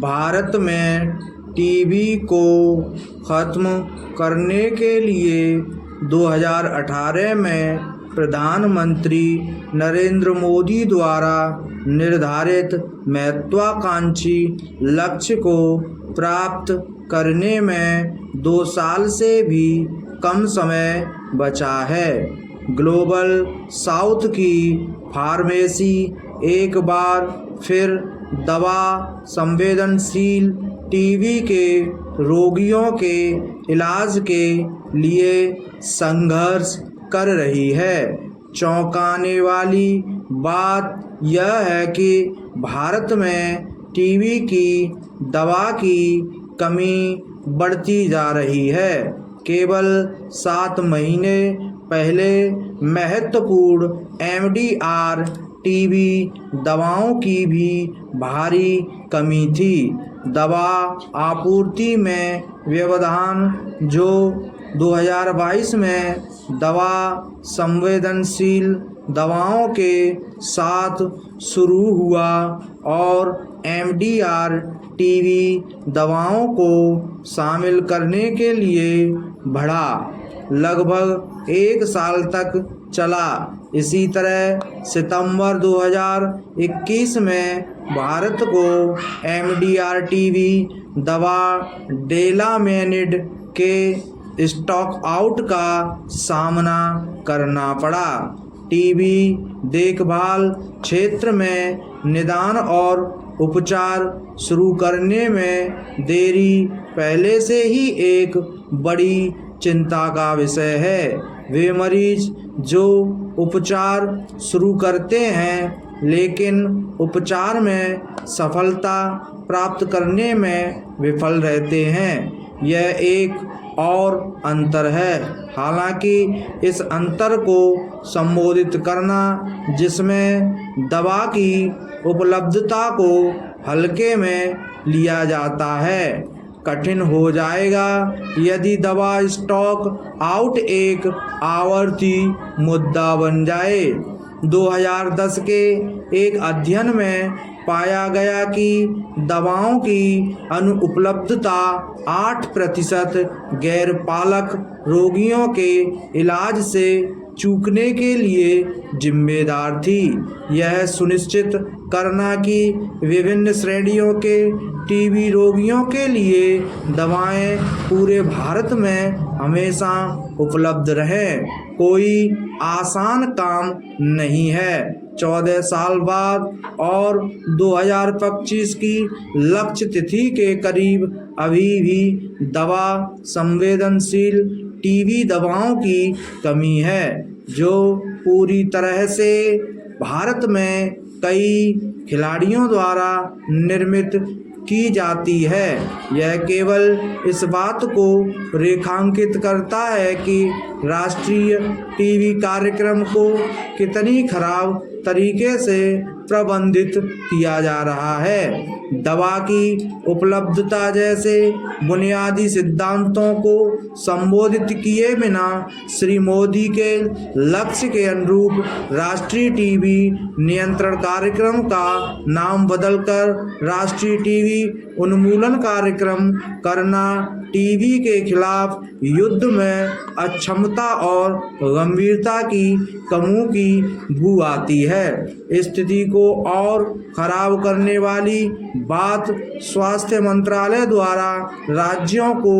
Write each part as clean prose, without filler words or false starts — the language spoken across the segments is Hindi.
भारत में टीबी को खत्म करने के लिए 2018 में प्रधानमंत्री नरेंद्र मोदी द्वारा निर्धारित महत्वाकांक्षी लक्ष्य को प्राप्त करने में 2 साल से भी कम समय बचा है। ग्लोबल साउथ की फार्मेसी एक बार फिर दवा संवेदनशील टीबी के रोगियों के इलाज के लिए संघर्ष कर रही है। चौंकाने वाली बात यह है कि भारत में टीबी की दवा की कमी बढ़ती जा रही है। केवल 7 महीने पहले महत्वपूर्ण MDR टीबी दवाओं की भी भारी कमी थी। दवा आपूर्ति में व्यवधान जो 2022 में दवा संवेदनशील दवाओं के साथ शुरू हुआ और MDR टीबी दवाओं को शामिल करने के लिए बढ़ा, लगभग 1 साल तक चला। इसी तरह सितंबर 2021 में भारत को MDR टीबी दवा डेलामेनिड के स्टॉक आउट का सामना करना पड़ा। टीबी देखभाल क्षेत्र में निदान और उपचार शुरू करने में देरी पहले से ही एक बड़ी चिंता का विषय है। वे मरीज जो उपचार शुरू करते हैं लेकिन उपचार में सफलता प्राप्त करने में विफल रहते हैं, यह एक और अंतर है। हालांकि इस अंतर को संबोधित करना, जिसमें दवा की उपलब्धता को हल्के में लिया जाता है, कठिन हो जाएगा यदि दवा स्टॉक आउट एक आवर्ती मुद्दा बन जाए। 2010 के एक अध्ययन में पाया गया कि दवाओं की अनुपलब्धता 8% गैर पालक रोगियों के इलाज से चूकने के लिए जिम्मेदार थी। यह सुनिश्चित करना कि विभिन्न श्रेणियों के टीबी रोगियों के लिए दवाएं पूरे भारत में हमेशा उपलब्ध रहें, कोई आसान काम नहीं है। 14 साल बाद और 2025 की लक्ष्य तिथि के करीब अभी भी दवा संवेदनशील टीबी दवाओं की कमी है, जो पूरी तरह से भारत में कई खिलाड़ियों द्वारा निर्मित की जाती है। यह केवल इस बात को रेखांकित करता है कि राष्ट्रीय टीबी कार्यक्रम को कितनी खराब तरीके से प्रबंधित किया जा रहा है। दवा की उपलब्धता जैसे बुनियादी सिद्धांतों को संबोधित किए बिना श्री मोदी के लक्ष्य के अनुरूप राष्ट्रीय टीबी नियंत्रण कार्यक्रम का नाम बदलकर राष्ट्रीय टीबी उन्मूलन कार्यक्रम करना टीबी के खिलाफ युद्ध में अक्षमता और गंभीरता की कमी की बू आती है। स्थिति को और खराब करने वाली बात स्वास्थ्य मंत्रालय द्वारा राज्यों को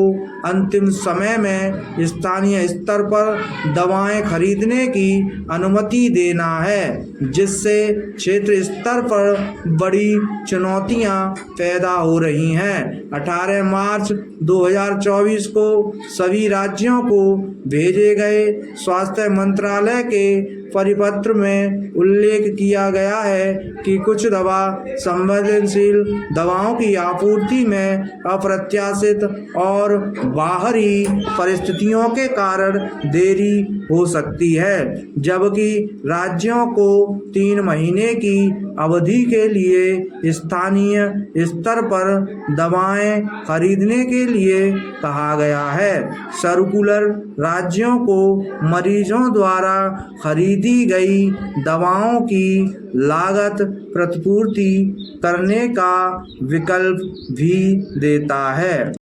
अंतिम समय में स्थानीय स्तर पर दवाएं खरीदने की अनुमति देना है, जिससे क्षेत्र स्तर पर बड़ी चुनौतियां पैदा हो रही हैं। 18 मार्च 2024 को सभी राज्यों को भेजे गए स्वास्थ्य मंत्रालय के परिपत्र में उल्लेख किया गया है कि कुछ दवा संवेदनशील दवाओं की आपूर्ति में अप्रत्याशित और बाहरी परिस्थितियों के कारण देरी हो सकती है, जबकि राज्यों को 3 महीने की अवधि के लिए स्थानीय स्तर पर दवाएं खरीदने के लिए कहा गया है। सर्कुलर राज्यों को मरीजों द्वारा खरीदी गई दवाओं की लागत प्रतिपूर्ति करने का विकल्प भी देता है।